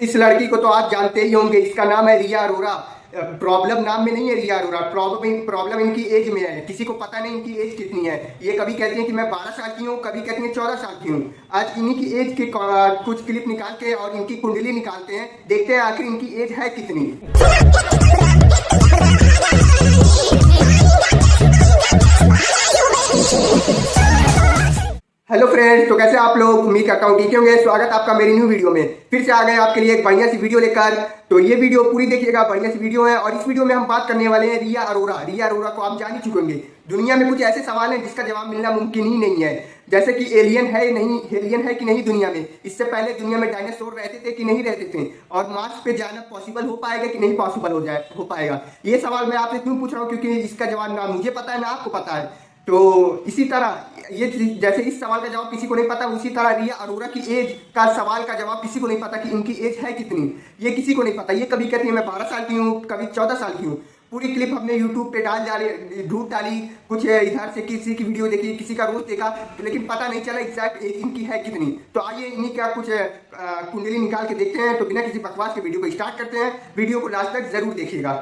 इस लड़की को तो आप जानते ही होंगे, इसका नाम है रिया अरोरा। प्रॉब्लम नाम में नहीं है रिया अरोरा, प्रॉब्लम इनकी एज में है। किसी को पता नहीं इनकी एज कितनी है। ये कभी कहती हैं कि मैं 12 साल की हूँ, कभी कहती हैं 14 साल की हूँ। आज इन्हीं की एज के कुछ क्लिप निकाल के और इनकी कुंडली निकालते हैं, देखते हैं आखिर इनकी एज है कितनी। हेलो फ्रेंड्स, तो कैसे आप लोग? उम्मीद करता हूँ ठीक होंगे। स्वागत आपका मेरी न्यू वीडियो में। फिर से आ गए आपके लिए एक बढ़िया सी वीडियो लेकर। तो ये वीडियो पूरी देखिएगा, बढ़िया सी वीडियो है। और इस वीडियो में हम बात करने वाले हैं रिया अरोरा। रिया अरोरा को आप जान ही चुके होंगे। दुनिया में कुछ ऐसे सवाल हैं जिसका जवाब मिलना मुमकिन ही नहीं है, जैसे कि एलियन है कि नहीं दुनिया में। इससे पहले दुनिया में डायनासोर रहते थे कि नहीं रहते थे, और मार्स पे जाना पॉसिबल हो पाएगा कि नहीं पॉसिबल हो पाएगा। ये सवाल मैं आपसे क्यों पूछ रहा हूँ? क्योंकि इसका जवाब ना मुझे पता है ना आपको पता है। तो इसी तरह ये जैसे इस सवाल का जवाब किसी को नहीं पता, उसी तरह रिया अरोरा की एज का सवाल का जवाब किसी को नहीं पता कि इनकी एज है कितनी। ये किसी को नहीं पता। ये कभी कहती है मैं 12 साल की हूँ, कभी 14 साल की हूँ। पूरी क्लिप हमने यूट्यूब पे ढूंढ डाली, कुछ इधर से किसी की वीडियो देखी, किसी का रोज देखा, लेकिन पता नहीं चला एग्जैक्ट एज इनकी है कितनी। तो आइए इन्हीं का कुछ कुंडली निकाल के देखते हैं। तो बिना किसी बकवास के वीडियो को स्टार्ट करते हैं। वीडियो को लास्ट तक जरूर देखिएगा।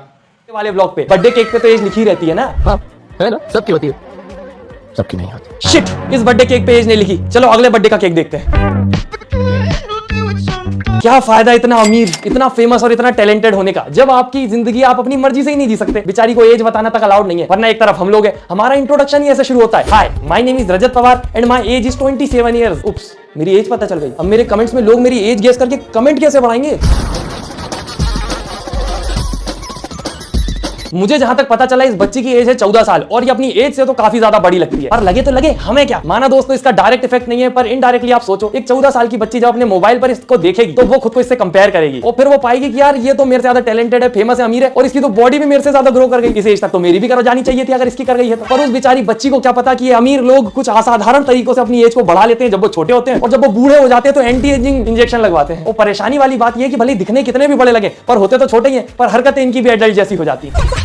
वाले ब्लॉग पे बर्थडे केक पे तो एज लिखी रहती है ना? हाँ, है ना, सबकी होती है, सबकी नहीं होती। शिट, इस बर्थडे केक पे एज नहीं लिखी। चलो अगले बर्थडे का केक देखते हैं। क्या फायदा इतना अमीर, इतना फेमस और इतना टैलेंटेड होने का, जब आपकी जिंदगी आप अपनी मर्जी से ही नहीं जी सकते। बेचारी को एज बताना तक अलाउड नहीं है, वरना एक तरफ हम लोग हैं। हमारा इंट्रोडक्शन ही ऐसे शुरू होता है, hi my name is Rajat Pawar and my age is 27 years. Oops, मेरी एज पता चल गई। अब मेरे कमेंट्स में लोग मेरी एज गेस करके कमेंट कैसे बढ़ाएंगे? मुझे जहां तक पता चला इस बच्ची की एज है 14 साल, और ये अपनी एज से तो काफी ज्यादा बड़ी लगती है। पर लगे तो लगे, हमें क्या। माना दोस्तों इसका डायरेक्ट इफेक्ट नहीं है, पर इनडायरेक्टली आप सोचो, एक 14 साल की बच्ची जब अपने मोबाइल पर इसको देखेगी तो वो खुद को इससे कंपेयर करेगी, और फिर वो पाएगी कि यार ये तो मेरे से ज्यादा टैलेंटेड है, फेमस है, अमीर है, और इसकी तो बॉडी भी मेरे से ज्यादा ग्रो कर गई। इस एज तक तो मेरी भी कर जानी चाहिए थी अगर इसकी कर गई है तो। पर उस बेचारी बच्ची को क्या पता कि ये अमीर लोग कुछ असाधारण तरीकों से अपनी एज को बढ़ा लेते हैं जब वो छोटे होते हैं, और जब वो बूढ़े हो जाते हैं तो एंटी एजिंग इंजेक्शन लगवाते हैं। और परेशानी वाली बात यह कि भले दिखने कितने भी बड़े लगे, पर होते तो छोटे ही हैं, पर हरकतें इनकी भी एडल्ट जैसी हो जाती है।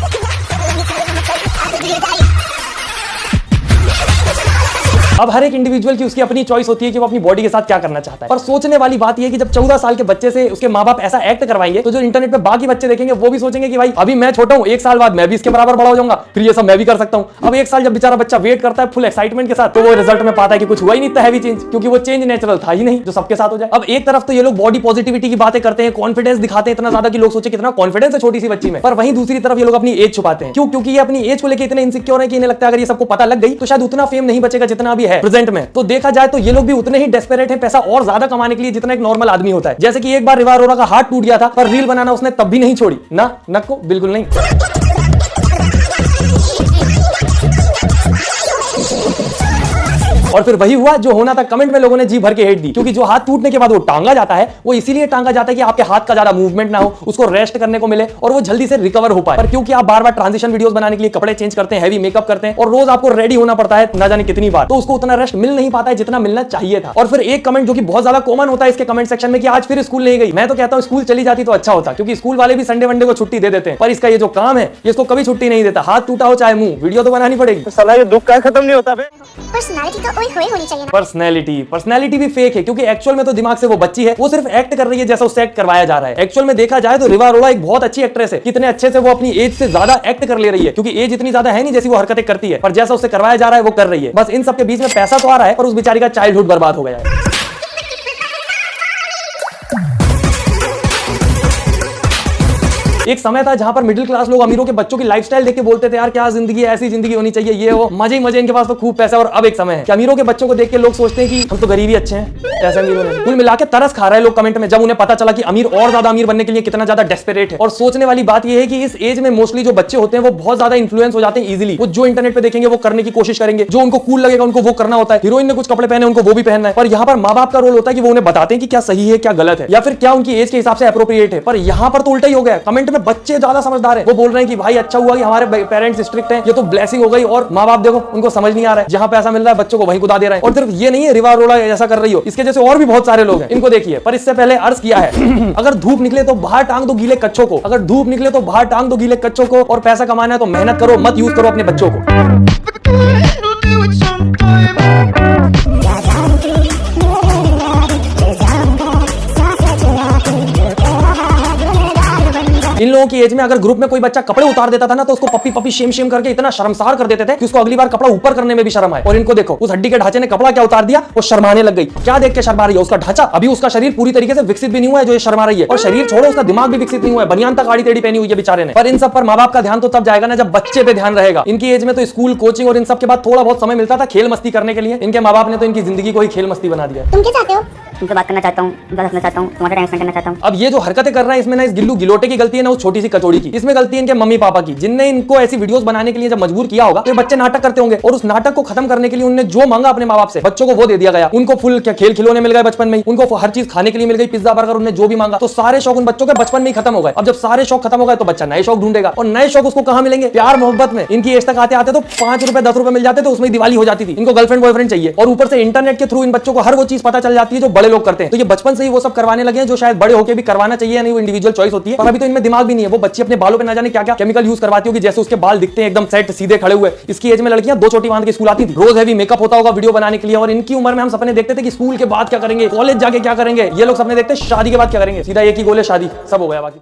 अब हर एक इंडिविजुअल की उसकी अपनी चॉइस होती है कि वो अपनी बॉडी के साथ क्या करना चाहता है। पर सोचने वाली बात यह है कि जब 14 साल के बच्चे से उसके माँ बाप ऐसा एक्ट करवाएंगे, तो जो इंटरनेट पे बाकी बच्चे देखेंगे वो भी सोचेंगे कि भाई अभी मैं छोटा हूँ, 1 साल बाद मैं भी इसके बराबर बड़ा हो जाऊंगा, फिर ये सब मैं भी कर सकता हूँ। अब 1 साल जब बेचारा बच्चा वेट करता है फुल एक्साइटमेंट के साथ, तो वो रिजल्ट में पाता है कि कुछ हुआ ही नहीं था हैवी चेंज, क्योंकि वो चेंज नेचुरल था ही नहीं जो सबके साथ हो जाए। अब एक तरफ तो ये लोग बॉडी पॉजिटिविटी की बातें करते हैं, कॉन्फिडेंस दिखाते हैं इतना ज्यादा कि लोग सोचे कितना कॉन्फिडेंस है छोटी सी बच्ची में, पर वहीं दूसरी तरफ ये लोग अपनी एज छुपाते हैं। क्यों? क्योंकि ये अपनी एज को लेकर इतने इनसिक्योर है कि इन्हें लगता है अगर ये सबको पता लग गई तो शायद उतना फेम नहीं बचेगा जितना अभी है प्रेजेंट में। तो देखा जाए तो ये लोग भी उतने ही डेस्परेट हैं पैसा और ज्यादा कमाने के लिए जितना एक नॉर्मल आदमी होता है। जैसे कि एक बार रिया अरोरा का हाथ टूट गया था, पर रील बनाना उसने तब भी नहीं छोड़ी ना, नको बिल्कुल नहीं। और फिर वही हुआ जो होना था, कमेंट में लोगों ने जी भर के हेट दी, क्योंकि जो हाथ टूटने के बाद वो टांगा जाता है वो इसीलिए टांगा जाता है कि आपके हाथ का ज्यादा मूवमेंट ना हो, उसको रेस्ट करने को मिले और वो जल्दी से रिकवर हो पाए। पर क्योंकि आप बार बार ट्रांजिशन वीडियोस बनाने के लिए कपड़े चेंज करते हैं, हैवी मेकअप करते हैं, और रोज आपको रेडी होना पड़ता है ना जाने कितनी बार, तो उसको उतना रेस्ट मिल नहीं पाता है जितना मिलना चाहिए था। और फिर एक कमेंट जो कि बहुत ज्यादा कॉमन होता है इसके कमेंट सेक्शन में कि आज फिर स्कूल नहीं गई। मैं तो कहता हूं स्कूल चली जाती तो अच्छा होता, क्योंकि स्कूल वाले भी संडे वनडे को छुट्टी दे देते हैं, पर इसका ये जो काम है इसको कभी छुट्टी नहीं देता। हाथ टूटा हो चाहे मुंह, वीडियो तो बनानी पड़ेगी। साला ये दुख का खत्म नहीं होता बे। पर्सनालिटी तो ओए होए होनी चाहिए ना। पर्सनैलिटी भी फेक है, क्योंकि एक्चुअल में तो दिमाग से वो बच्ची है, वो सिर्फ एक्ट कर रही है जैसा उससे एक्ट करवाया जा रहा है। एक्चुअल में देखा जाए तो रिया अरोरा एक बहुत अच्छी एक्ट्रेस है, कितने अच्छे से वो अपनी एज से ज्यादा एक्ट कर ले रही है, क्योंकि एज इतनी ज्यादा है नहीं जैसी वो हरकतें करती है, पर जैसा उससे करवाया जा रहा है वो कर रही है। बस इन सबके बीच में पैसा तो आ रहा है, पर उस बेचारी का चाइल्डहुड बर्बाद हो गया है। एक समय था जहां पर मिडिल क्लास लोग अमीरों के बच्चों की लाइफस्टाइल देख के बोलते थे यार क्या जिंदगी है, ऐसी जिंदगी होनी चाहिए, ये वो मजे ही मजे, इनके पास तो खूब पैसा। और अब एक समय है कि अमीरों के बच्चों को देख के लोग सोचते हैं कि हम तो गरीब ही अच्छे हैं, ऐसे अमीरों ने। कुल मिला के तरस खा रहे हैं लोग कमेंट में, जब उन्हें पता चला कि अमीर और ज्यादा अमीर बनने के लिए कितना ज्यादा डेस्परेट है। और सोचने वाली बात यह है कि इस एज में मोस्टली जो बच्चे होते हैं वो बहुत ज्यादा इन्फ्लुएंस हो जाते हैं इजीली। वो जो इंटरनेट पे देखेंगे वो करने की कोशिश करेंगे, जो उनको कूल लगेगा उनको वो करना होता है। हीरोइन ने कुछ कपड़े पहने उनको वो भी पहनना है, पर यहाँ पर माँ बाप का रोल होता है कि वो उन्हें बताते हैं कि क्या सही है क्या गलत है, या फिर क्या उनकी एज के हिसाब से अप्रोप्रिएट है। पर यहाँ पर तो उल्टा ही हो गया, कमेंट में बच्चे ज्यादा समझदार है, वो बोल रहे हैं कि भाई अच्छा हुआ कि हमारे पेरेंट्स स्ट्रिक्ट हैं, ये तो ब्लेसिंग हो गई, और माँ बाप देखो उनको समझ नहीं आ रहा है, जहां पैसा मिल रहा है बच्चों को वहीं कुदा दे रहे हैं। और सिर्फ ये नहीं है रिया अरोरा ऐसा कर रही हो, इसके जैसे और भी बहुत सारे लोग हैं, इनको देखिए। पर इससे पहले अर्ज किया है अगर धूप निकले तो बाहर टांग दो गीले कच्चों को, अगर धूप निकले तो बाहर टांग दो गीले कच्चों को, और पैसा कमाना है तो मेहनत करो, मत यूज करो अपने बच्चों को। की एज में अगर ग्रुप में कोई बच्चा कपड़े उतार देता था ना, तो उसको पप्पी पप्पी शेम शेम करके इतना शर्मसार कर देते थे कि उसको अगली बार कपड़ा ऊपर करने में भी शर्म आए। और इनको देखो, उस हड्डी के ढांचे ने कपड़ा क्या उतार दिया, वो शर्माने लग गई। क्या देख के शर्मा रही है? उसका ढांचा। अभी उसका शरीर पूरी तरीके से विकसित भी नहीं हुआ है जो ये शर्मा रही है, और शरीर छोड़ो उसका दिमाग भी विकसित नहीं हुआ है। बनियान तक आड़ी टेढ़ी पहनी हुई है बेचारे ने। पर इन सब पर माँ बाप का ध्यान तो तब जाएगा ना जब बच्चे पे ध्यान रहेगा। इनकी एज में तो स्कूल, कोचिंग और इन सब के बाद थोड़ा बहुत समय मिलता था खेल मस्ती करने के लिए। इनके माँ बाप ने तो इनकी जिंदगी को ही खेल मस्ती बना दिया। तुम क्या चाहते हो? तुमसे बात करना चाहता हूँ, बात करना चाहता हूँ, तुम्हारा टाइम स्पेंड करना चाहता हूँ। अब ये जो हरकतें कर रहा है, इसमें ना इस गिल्लू गिलोटे की गलती है, ना उस छोटी सी कचौड़ी की। इसमें गलती है इनके मम्मी पापा की, जिनने इनको ऐसी वीडियोस बनाने के लिए जब मजबूर किया होगा तो ये बच्चे नाटक करते होंगे। और उस नाटक को खत्म करने के लिए उन्होंने जो मांगा अपने माँ बाप से, बच्चों को वो दे दिया गया। उनको फुल खेल खिलौने मिल गए बचपन में ही, उनको हर चीज खाने के लिए मिल गई, पिज्जा बर्गर, उन्होंने जो भी मांगा। तो सारे शौक उन बच्चों के बचपन में ही खत्म हो गए। अब जब सारे शौक खत्म हो गए तो बच्चा नए शौक ढूंढेगा, और नए शौक उसको कहां मिलेंगे? प्यार मोहब्बत में। इनकी एज तक आते आते तो 5 रुपए 10 रुपए मिल जाते तो उसमें दिवाली हो जाती थी। इनको गर्लफ्रेंड बॉयफ्रेंड चाहिए, और ऊपर से इंटरनेट के थ्रू इन बच्चों को हर वो चीज पता चल जाती है जो बड़े लोग करते हैं। तो ये बचपन से ही वो सब करवाने लगे हैं जो शायद बड़े होकर भी करवाना चाहिए, नहीं वो इंडिविजुअल चॉइस होती है। पर अभी तो इनमें दिमाग भी नहीं है। वो बच्ची अपने बालों पे ना जाने क्या क्या केमिकल यूज करवाती होगी, जैसे उसके बाल दिखते हैं एकदम सेट सीधे खड़े हुए। इसकी एज में लड़कियां 2 चोटी बांध के स्कूल आती थी, रोज हैवी मेकअप होता होगा वीडियो बनाने के लिए। और इनकी उम्र में हम सपने देखते थे कि स्कूल के बाद क्या करेंगे, कॉलेज जाके क्या करेंगे। ये लोग सपने देखते शादी के बाद क्या करेंगे, सीधा एक ही गोल है शादी, सब हो गया बाकी।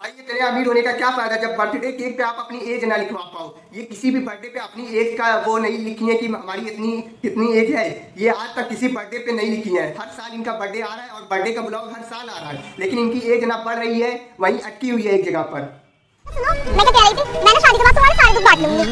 भाई ये तेरे अमीर होने का क्या फायदा जब बर्थडे केक पे आप अपनी एज ना लिखवा पाओ। ये किसी भी बर्थडे पे अपनी एज का वो नहीं लिखी है कि हमारी इतनी कितनी एज है। ये आज तक किसी बर्थडे पे नहीं लिखी है। हर साल इनका बर्थडे आ रहा है और बर्थडे का ब्लॉग हर साल आ रहा है, लेकिन इनकी एज ना बढ़ रही है, वहीं अटकी हुई है एक जगह पर। सुनो, मैं क्या कह रही थी? मैंने शादी के बाद तुम्हारे सारे दुख बांट लूंगी।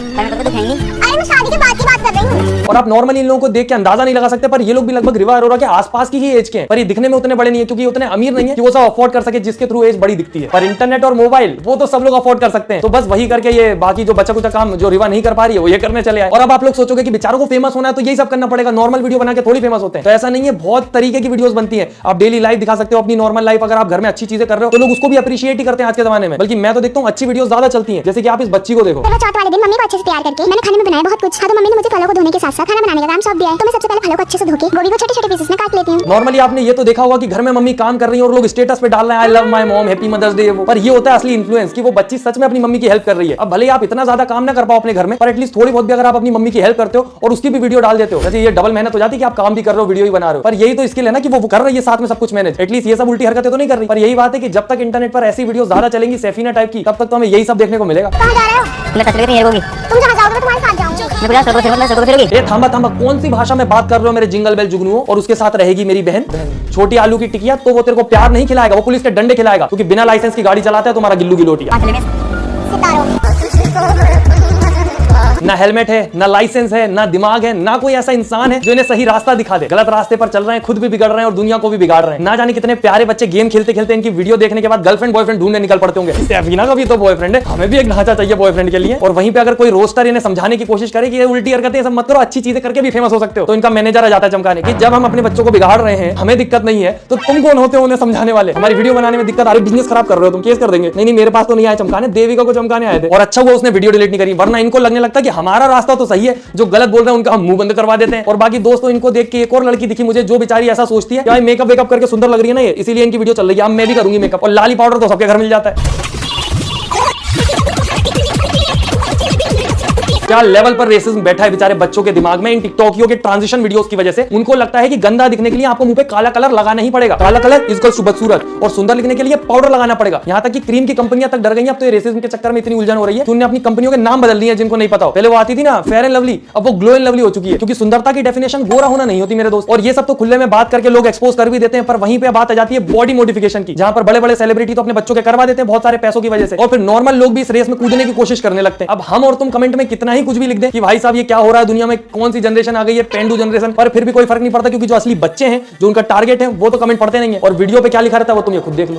अरे मैं शादी के बाद की बात कर रही हूँ। और आप नॉर्मली इन लोगों को देख के अंदाजा नहीं लगा सकते, पर ये लोग भी लगभग रिवा अरोरा के आसपास की ही एज के हैं। पर ये दिखने में उतने बड़े नहीं है, क्योंकि उतने अमीर नहीं है कि वो सब अफोर्ड कर सके जिसके थ्रू एज बड़ी दिखती है। पर इंटरनेट और मोबाइल वो तो सब लोग अफोर्ड कर सकते हैं। तो बस वही करके ये बाकी जो बच्चा कुछ काम जो रिवा नहीं कर पा रही है वो ये करने चले आए। और अब आप लोग सोचोगे कि बेचारों को फेमस होना है तो यही सब करना पड़ेगा, नॉर्मल वीडियो बना के थोड़ी फेमस होते हैं। तो ऐसा नहीं है, बहुत तरीके की वीडियोस बनती है। आप डेली लाइफ दिखा सकते हो, अपनी नॉर्मल लाइफ। अगर आप घर में अच्छी चीजें कर रहे हो तो लोग उसको भी अप्रिशिएट ही करते हैं आज के जमाने में। बल्कि मैं तो देखता हूँ अच्छी वीडियोस ज्यादा चलती हैं। जैसे कि आप इस बच्ची को देखो, चौथ वाले दिन मम्मी को अच्छे से तैयार करके मैंने खाने में बनाया बहुत कुछ। हाँ, तो मम्मी ने मुझे फलों को धोने के साथ साथ खाना बनाने का काम सौंप दिया है। तो मैं सबसे पहले फलों को अच्छे से धोके गोभी को छोटे छोटे पीसेस में काट लेती हूँ। नॉर्मली आपने ये तो देखा होगा कि घर में मम्मी काम कर रही है और लोग स्टेटस पे डाल रहे हैं I love my mom, happy mother's day. वो पर ये होता है असली इन्फ्लुएंस कि वो बच्ची सच में अपनी मम्मी की हेल्प कर रही है। अब भले ही आप इतना ज्यादा काम ना कर पाओ अपने घर में, पर एटलीस्ट थोड़ी बहुत भी अगर आप अपनी मम्मी की हेल्प करते हो और उसकी भी वीडियो डाल देते हो, वैसे ये डबल मेहनत हो जाती है कि आप काम भी कर रहे हो वीडियो भी बना रहे हो। पर यही तो स्किल है ना कि वो कर रही है साथ में सब कुछ मैनेज। एटलीस्ट ये सब उल्टी हरकतें तो नहीं कर रही। पर यही बात है कि जब तक इंटरनेट पर ऐसी वीडियो ज्यादा चलेंगी सैफीना टाइप की, तब तक तो हमें यही सब देखने को मिलेगा। कहाँ जा रहे हो? मैं टच लेके नहीं रुकूंगी। तुम जहाँ जाओगे मैं तुम्हारे साथ जाऊंगी। मैं बुला सड़कों से फिरोगी। ए थांबा थांबा, कौन सी भाषा में बात कर रहे हो मेरे जिंगल बेल जुगनुओं? और उसके साथ रहेगी मेरी बहन छोटी आलू की टिकिया, तो वो तेरे को प्यार नहीं खिलाएगा, वो पुलिस के डंडे खिलाएगा, क्योंकि बिना लाइसेंस की गाड़ी चलाता है तुम्हारा गिल्लू गिलोटिया। ना हेलमेट है, ना लाइसेंस है, ना दिमाग है, ना कोई ऐसा इंसान है जो इन्हें सही रास्ता दिखा दे। गलत रास्ते पर चल रहे हैं, खुद भी बिगड़ रहे हैं और दुनिया को भी बिगाड़ रहे हैं। ना जाने कितने प्यारे बच्चे गेम खेलते खेलते इनकी वीडियो देखने के बाद गर्लफ्रेंड बॉयफ्रेंड ढूंढने निकल पड़ते होंगे। सैफीना का भी तो बॉयफ्रेंड है, हमें भी एक ढांचा चाहिए बॉयफ्रेंड के लिए। और वहीं पे अगर कोई रोस्टर इन्हें समझाने की कोशिश करे कि ये उल्टी हरकतें सब मत करो, अच्छी चीजें करके भी फेमस हो सकते हो, तो इनका मैनेजर आ जाता है चमकाने की जब हम अपने बच्चों को बिगाड़ रहे हैं हमें दिक्कत नहीं है तो तुम कौन होते हो उन्हें समझाने वाले? हमारी वीडियो बनाने में दिक्कत आ रही, बिजनेस खराब कर रहे हो तुम, केस कर देंगे। नहीं मेरे पास तो नहीं आए चमकाने, देविका को चमकाने आए थे। और अच्छा वो उसने वीडियो डिलीट नहीं करी, वरना इनको लगने लगता कि हमारा रास्ता तो सही है, जो गलत बोल रहे हैं उनका हम मुंह बंद करवा देते हैं। और बाकी दोस्तों इनको देख के एक और लड़की दिखी मुझे जो बेचारी ऐसा सोचती है कि मेकअप वेकअप करके सुंदर लग रही है ना ये, इसीलिए इनकी वीडियो चल रही है। अब मैं भी करूंगी मेकअप, और लाली पाउडर तो सबके घर मिल जाता है। क्या लेवल पर रेसिज्म बैठा है बेचारे बच्चों के दिमाग में इन टिकटॉकियों के ट्रांजिशन वीडियोस की वजह से। उनको लगता है कि गंदा दिखने के लिए आपको मुंह पे काला कलर लगाना ही पड़ेगा, काला कलर इक्वल्स टू बदसूरत, और सुंदर दिखने के लिए पाउडर लगाना पड़ेगा। यहाँ तक कि क्रीम की कंपनियां तक डर गई हैं। अब तो ये रेसिज्म के चक्कर में इतनी उलझन हो रही है कि उन्होंने अपनी कंपनियों के नाम बदल दिए हैं जिनको नहीं पता हो। पहले वो आती थी ना फेयर एंड लवली, अब वो ग्लो एंड लवली हो चुकी है, क्योंकि सुंदरता की डेफिनेशन गोरा होना नहीं होती मेरे दोस्त। और ये सब तो खुले में बात करके लोग एक्सपोज कर भी देते हैं, पर वहीं पे बात आ जाती है बॉडी मॉडिफिकेशन की, जहां पर बड़े बड़े सेलिब्रिटी तो अपने बच्चों के करवा देते हैं बहुत सारे पैसों की वजह से, और फिर नॉर्मल लोग भी इस रेस में कूदने की कोशिश करने लगते हैं। अब हम और तुम कमेंट में कितना ही कुछ भी लिख दें कि भाई साहब ये क्या हो रहा है दुनिया में, कौन सी जनरेशन आ गई है, पेंडू जनरेशन, पर फिर भी कोई फर्क नहीं पड़ता, क्योंकि जो असली बच्चे हैं जो उनका टारगेट है वो तो कमेंट पढ़ते नहीं है। और वीडियो पे क्या लिखा रहता है वो तुम ये खुद देख लो।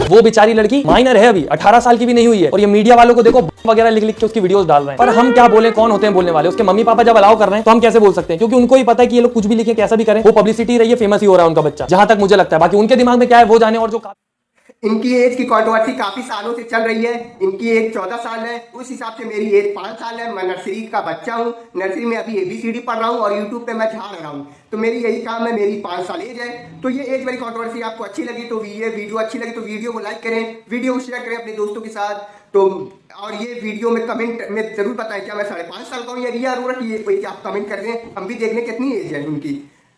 वो बेचारी लड़की माइनर है, अभी 18 साल की भी नहीं हुई है, और ये मीडिया वालों को देखो वगैरह लिख लिख के उसकी वीडियोस डाल रहे हैं। पर हम क्या बोले, कौन होते हैं बोलने वाले? उसके मम्मी पापा जब अलाउ कर रहे हैं तो हम कैसे बोल सकते हैं? क्योंकि उनको ही पता है कि ये लोग कुछ भी लिखे कैसा भी करें, वो पब्लिसिटी रही है, फेमस ही हो रहा है उनका बच्चा, जहां तक मुझे लगता है। बाकी उनके दिमाग में क्या है वो जाने। और जो इनकी एज की कंट्रोवर्सी काफी सालों से चल रही है। इनकी एज 14 साल है, उस हिसाब से मेरी एज 5 साल है। मैं नर्सरी का बच्चा हूँ, नर्सरी में अभी ABCD पढ़ रहा हूँ और यूट्यूब पे मैं झाड़ रहा हूँ। तो मेरी यही काम है, मेरी 5 साल एज है। तो ये एज वाली कंट्रोवर्सी आपको अच्छी लगी तो ये वीडियो अच्छी लगी तो वीडियो को लाइक करें, वीडियो को शेयर करें अपने दोस्तों के साथ। तो और ये वीडियो में कमेंट में जरूर बताएं क्या मैं 5.5 साल का हूँ या रिया अरोरा की, आप कमेंट कर दें, हम भी देख लें कितनी एज है उनकी।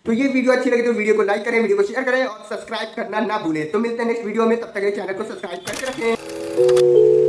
तो ये वीडियो अच्छी लगे तो वीडियो को लाइक करें, वीडियो को शेयर करें और सब्सक्राइब करना ना भूलें। तो मिलते हैं नेक्स्ट वीडियो में, तब तक चैनल को सब्सक्राइब करके रखें।